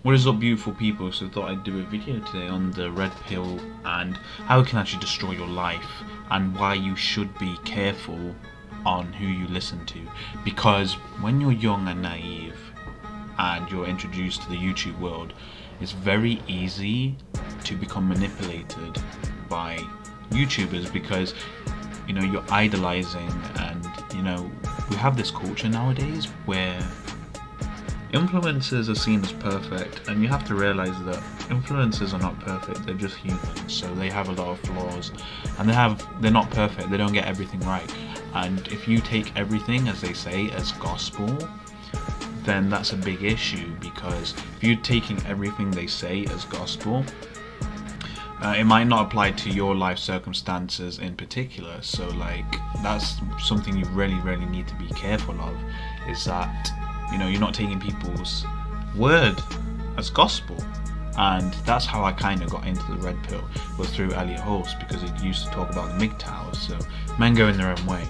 What is up, beautiful people? So I thought I'd do a video today on the red pill and how it can actually destroy your life, and why you should be careful on who you listen to. Because when you're young and naive and you're introduced to the YouTube world, it's very easy to become manipulated by YouTubers, because you're idolizing, and we have this culture nowadays where influencers are seen as perfect, and you have to realize that influencers are not perfect. They're just humans, so they have a lot of flaws, and they're not perfect. They don't get everything right, and if you take everything, as they say, as gospel, then that's a big issue. Because if you're taking everything they say as gospel, it might not apply to your life circumstances in particular. So that's something you really need to be careful of, is that you're not taking people's word as gospel. And that's how I kind of got into the red pill, was through Elliot Hulse, because he used to talk about the MGTOWs, so men go in their own way.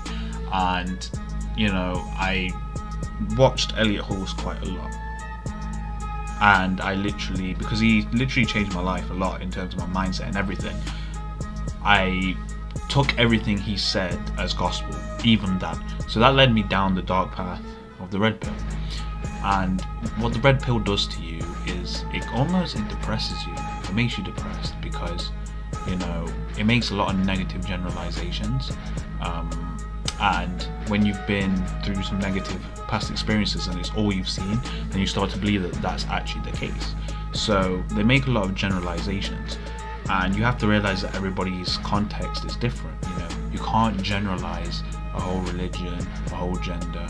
And I watched Elliot Hulse quite a lot, and because he literally changed my life a lot in terms of my mindset and everything, I took everything he said as gospel, even that. So that led me down the dark path of the red pill. And what the red pill does to you is it depresses you. It makes you depressed, because it makes a lot of negative generalizations, and when you've been through some negative past experiences and it's all you've seen, then you start to believe that that's actually the case. So they make a lot of generalizations, and you have to realize that everybody's context is different. You can't generalize a whole religion, a whole gender.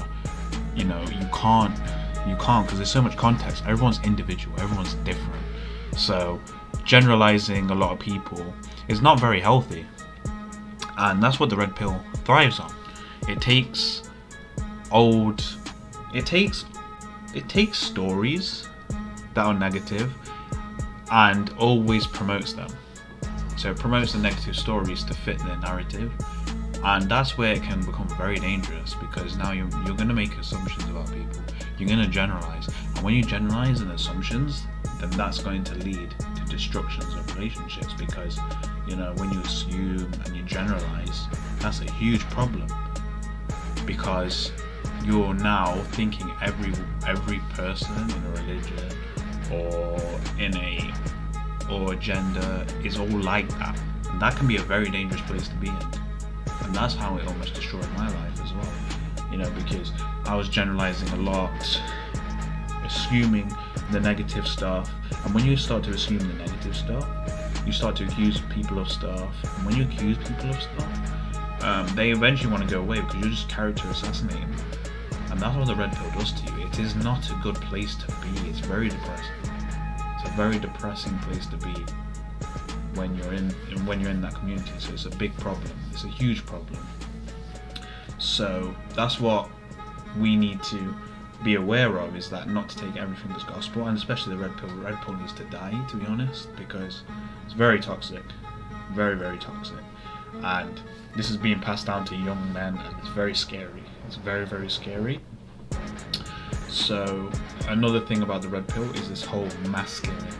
You can't, because there's so much context. Everyone's individual, everyone's different. So generalizing a lot of people is not very healthy, and that's what the red pill thrives on. It takes stories that are negative and always promotes them. So it promotes the negative stories to fit their narrative, and that's where it can become very dangerous, because now you're going to make assumptions about people. You're going to generalize, and when you generalize in assumptions, then that's going to lead to destructions of relationships. Because when you assume and you generalize, that's a huge problem, because you're now thinking every person in a religion or a gender is all like that, and that can be a very dangerous place to be in. And that's how it almost destroyed my life as well, because I was generalizing a lot, assuming the negative stuff. And when you start to assume the negative stuff, you start to accuse people of stuff, and when you accuse people of stuff, they eventually want to go away, because you're just character assassinating them. And that's what the red pill does to you. It is not a good place to be. It's very depressing. It's a very depressing place to be when you're in that community. So it's a big problem. It's a huge problem. So that's what we need to be aware of, is that not to take everything as gospel, and especially the red pill. The red pill needs to die, to be honest, because it's very toxic, very toxic, and this is being passed down to young men, and it's very scary. It's very scary. So another thing about the red pill is this whole masculine,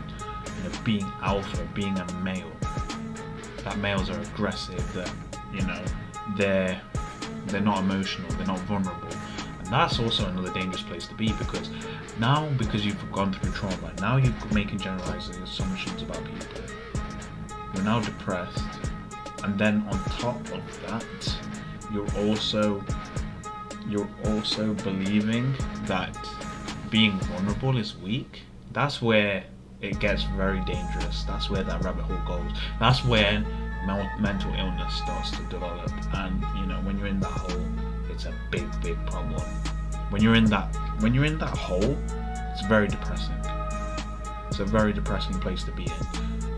being alpha, being a male. That males are aggressive, that they're not emotional, they're not vulnerable. And that's also another dangerous place to be, because you've gone through trauma, now you're making generalizing assumptions about people. You're now depressed, and then on top of that, you're also believing that being vulnerable is weak. That's where it gets very dangerous. That's where that rabbit hole goes. That's where mental illness starts to develop. And when you're in that hole, it's a big problem. When you're in that hole, it's very depressing. It's a very depressing place to be in.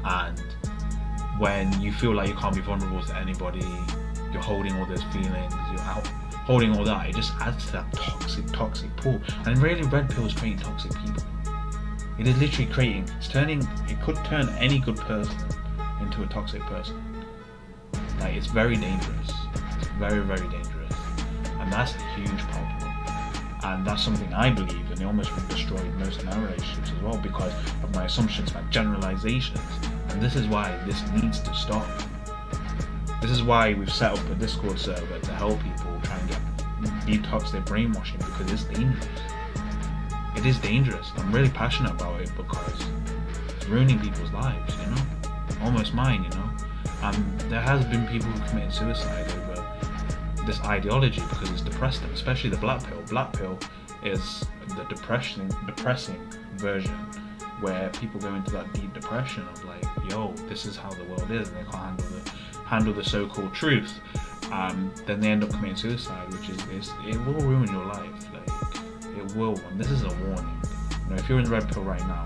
And when you feel like you can't be vulnerable to anybody, you're holding all those feelings, you're out holding all that, it just adds to that toxic pool. And really, red pill is creating toxic people. It is literally it could turn any good person into a toxic person. It's very dangerous. It's very dangerous. And that's a huge problem. And that's something I believe, and it almost destroyed most of my relationships as as well because of my assumptions, my generalizations. And this is why this needs to stop. This is why we've set up a Discord server to help people try and detox their brainwashing, because it's dangerous. It is dangerous. I'm really passionate about it because it's ruining people's lives, you know? Almost mine, you know? And there has been people who committed suicide over this ideology because it's depressed them, especially the black pill. Black pill is the depressing version where people go into that deep depression of like, yo, this is how the world is, and they can't handle the so-called truth. Then they end up committing suicide, which is it will ruin your life. Like, it will. And this is a warning. You know, if you're in the red pill right now,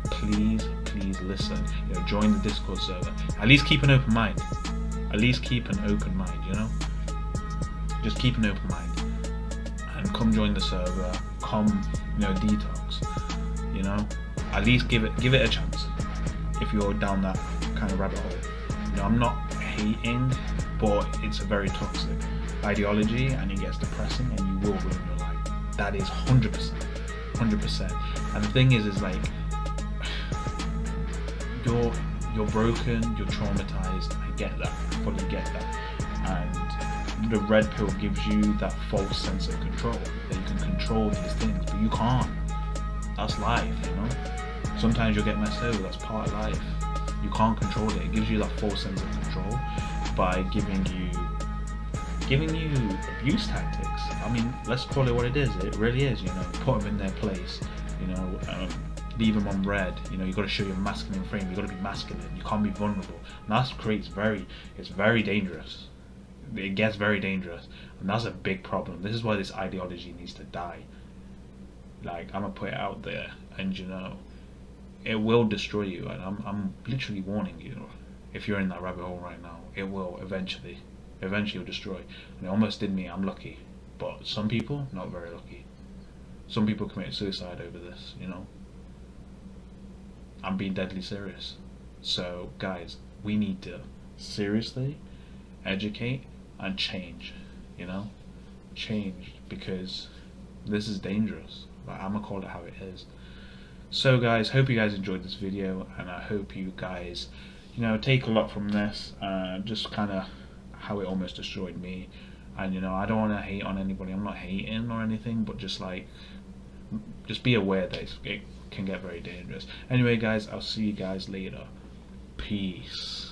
please listen. You know, join the Discord server. At least keep an open mind. At least keep an open mind. You know, just keep an open mind and come join the server. Come, you know, detox. You know, at least give it a chance. If you're down that kind of rabbit hole. You know, I'm not hating, but it's a very toxic ideology, and it gets depressing, and you will ruin your life. That is 100%. And the thing is like, you're broken, you're traumatized. I get that, I fully get that. And the red pill gives you that false sense of control, that you can control these things, but you can't. That's life, you know. Sometimes you'll get messed over. That's part of life. You can't control it. It gives you that false sense of control by giving you abuse tactics. I mean, let's call it what it is. It really is. You know, put them in their place. You know, leave them on red. You know, you got to show your masculine frame. You got to be masculine. You can't be vulnerable. And that creates it's very dangerous. It gets very dangerous, and that's a big problem. This is why this ideology needs to die. Like, I'm gonna put it out there, and you know, it will destroy you. And I'm literally warning you. If you're in that rabbit hole right now, it will eventually destroy. And it almost did me. I'm lucky, but some people not very lucky. Some people commit suicide over this. You know, I'm being deadly serious. So guys, we need to seriously educate and change. You know, change, because this is dangerous. Like, I'm gonna call it how it is. So guys, hope you guys enjoyed this video, and I hope you guys, you know, take a lot from this, just kind of how it almost destroyed me. And you know, I don't want to hate on anybody. I'm not hating or anything, but just be aware that it can get very dangerous. Anyway guys, I'll see you guys later. Peace.